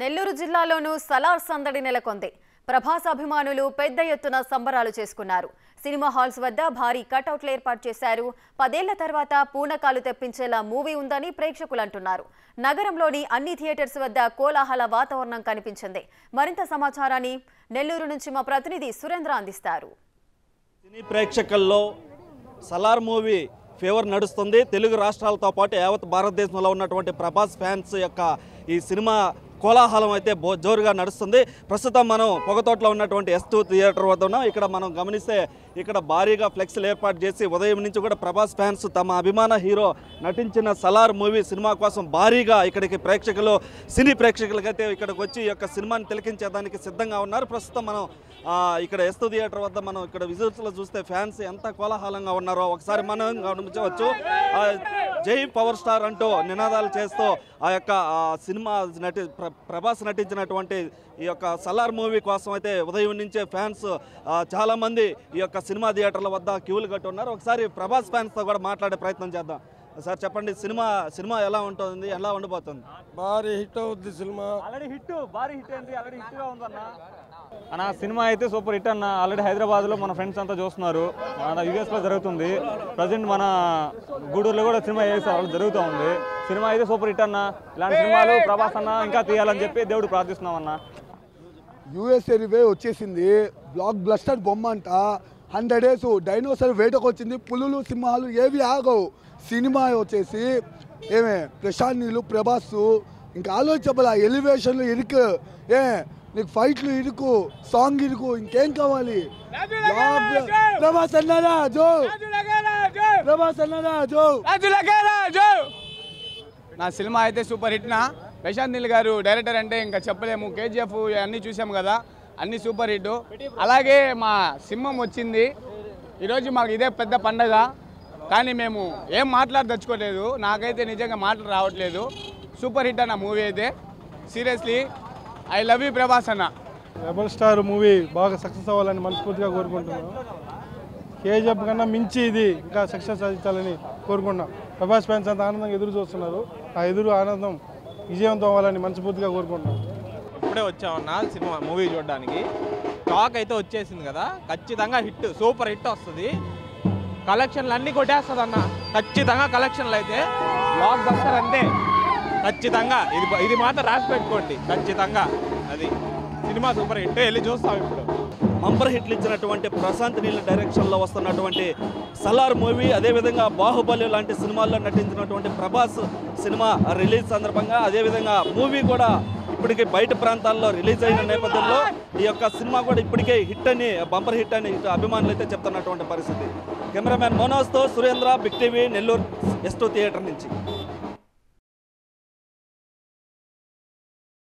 నెల్లూరు జిల్లాలోనూ సలార్ సందడి నెలకొంది. ప్రభాస్ అభిమానులు పెద్ద ఎత్తున సంబరాలు చేసుకున్నారు. సినిమా హాల్స్ వద్ద భారీ కటౌట్లు ఏర్పాటు చేశారు. 10 ఏళ్ల తర్వాత పూనకాలు తెప్పించేలా మూవీ ఉందని ప్రేక్షకులు అంటున్నారు. నగరంలోని అన్ని థియేటర్స్ వద్ద కోలాహల వాతావరణం కనిపించింది. మరింత సమాచారాన్ని నెల్లూరు నుంచి మా ప్రతినిధి సురేంద్ర అందిస్తారు. సినీ ప్రేక్షకుల్లో సలార్ మూవీ ఫేవర్ నడుస్తుంది. తెలుగు రాష్ట్రాలతో పాటు యావత్ భారతదేశంలో ఉన్నటువంటి ప్రభాస్ ఫ్యాన్స్ యొక్క ఈ సినిమా కోలాహలం అయితే జోరుగా నడుస్తుంది. ప్రస్తుతం మనం పొగతోటలో ఉన్నటువంటి S2 థియేటర్ వద్ద ఉన్నాం. ఇక్కడ మనం గమనిస్తే ఇక్కడ భారీగా ఫ్లెక్స్లు ఏర్పాటు చేసి ఉదయం నుంచి కూడా ప్రభాస్ ఫ్యాన్స్ తమ అభిమాన హీరో నటించిన సలార్ మూవీ సినిమా కోసం భారీగా ఇక్కడికి సినీ ప్రేక్షకులకైతే ఇక్కడికి వచ్చి ఈ యొక్క సినిమాని తిలకించేదానికి సిద్ధంగా ఉన్నారు. ప్రస్తుతం మనం ఇక్కడ S2 థియేటర్ వద్ద మనం ఇక్కడ విజువల్స్లో చూస్తే ఫ్యాన్స్ ఎంత కోలాహలంగా ఉన్నారో ఒకసారి మనం గమనించవచ్చు. జై పవర్ స్టార్ అంటూ నినాదాలు చేస్తూ ఆ యొక్క సినిమా ప్రభాస్ నటించినటువంటి ఈ యొక్క సలార్ మూవీ కోసం అయితే ఉదయం నుంచే ఫ్యాన్స్ చాలామంది ఈ యొక్క సినిమా థియేటర్ల వద్ద క్యూలు కట్టి ఉన్నారు. ఒకసారి ప్రభాస్ ఫ్యాన్స్తో కూడా మాట్లాడే ప్రయత్నం చేద్దాం. సార్ చెప్పండి, సినిమా ఎలా ఉంటుంది, ఎలా ఉండబోతుంది? భారీ హిట్ అవుద్ది సినిమా. భారీ హిట్ అయింది, ఆల్రెడీ హిట్గా ఉందన్న. సినిమా అయితే సూపర్ హిట్ అన్న. ఆల్రెడీ హైదరాబాద్లో మన ఫ్రెండ్స్ అంతా చూస్తున్నారు. మన యూఎస్లో జరుగుతుంది. ప్రజెంట్ మన గూడూరులో కూడా సినిమా జరుగుతూ ఉంది. సినిమా అయితే సూపర్ హిట్ అన్న. ఇలాంటి సినిమాలు ప్రభాస్ అన్న ఇంకా తీయాలని చెప్పి దేవుడు ప్రార్థిస్తున్నాం అన్న. యూఎస్ఏ రివే వచ్చేసింది. బ్లాక్ బ్లస్టర్ బొమ్మ అంట. 100 days డైనోసార్ వేటకు వచ్చింది. పులులు సింహాలు ఏవి ఆగవు. సినిమా వచ్చేసి ప్రశాంత్ నీళ్ళు ప్రభాస్ ఇంకా ఆలోచించబల ఎలివేషన్లు ఇరుకు, నీకు ఫైట్లు ఇరుకు, సాంగ్ ఇరుకు, ఇంకేం కావాలి? ప్రభాస్ అన్నారా జో, ప్రభాస్ అన్నారా జో. నా సినిమా అయితే సూపర్ హిట్ నా. ప్రశాంత్ నీల్ గారు డైరెక్టర్ అంటే ఇంకా చెప్పలేము. KGF అన్నీ చూసాము కదా, అన్నీ సూపర్ హిట్. అలాగే మా సింహం వచ్చింది. ఈరోజు మాకు ఇదే పెద్ద పండగ. కానీ మేము ఏం మాట్లాడదలుచుకోలేదు. నాకైతే నిజంగా మాటలు రావట్లేదు. సూపర్ హిట్ అన్న మూవీ అయితే. Seriously I love you Prabhas అన్న. రెబల్ స్టార్ మూవీ బాగా సక్సెస్ అవ్వాలని మనస్ఫూర్తిగా కోరుకుంటున్నాను. KGF కన్నా మించి ఇది ఇంకా సక్సెస్ సాధించాలని కోరుకుంటున్నాం. ప్రభాస్ ఫ్యాన్స్ అంత ఆనందంగా ఎదురు చూస్తున్నారు. ఆ ఆనందం విజయవంతం అవ్వాలని మనస్ఫూర్తిగా కోరుకుంటున్నాం. ఇప్పుడే వచ్చామన్నా సినిమా మూవీ చూడడానికి. టాక్ అయితే వచ్చేసింది కదా, ఖచ్చితంగా హిట్, సూపర్ హిట్ వస్తుంది. కలెక్షన్లు అన్నీ కొట్టేస్తుంది అన్న. ఖచ్చితంగా కలెక్షన్లు అయితే బ్లాక్ బస్టర్ అంతే. ఖచ్చితంగా ఇది మాత్రం రాసి పెట్టుకోండి. ఖచ్చితంగా అది సినిమా సూపర్ హిట్. వెళ్ళి చూస్తాం. ఇప్పుడు బంపర్ హిట్లు ఇచ్చినటువంటి ప్రశాంత్ నీళ్ళ డైరెక్షన్లో వస్తున్నటువంటి సలార్ మూవీ, అదేవిధంగా బాహుబలి లాంటి సినిమాల్లో నటించినటువంటి ప్రభాస్ సినిమా రిలీజ్ సందర్భంగా, అదేవిధంగా మూవీ కూడా ఇప్పటికే బయట ప్రాంతాల్లో రిలీజ్ అయిన నేపథ్యంలో ఈ యొక్క సినిమా కూడా ఇప్పటికే హిట్ అని, బంపర్ హిట్ అని అభిమానులు అయితే చెప్తున్నటువంటి పరిస్థితి. కెమెరామ్యాన్ మోనోజ్తో Surendra, big TV, Nellore S2 theatre నుంచి.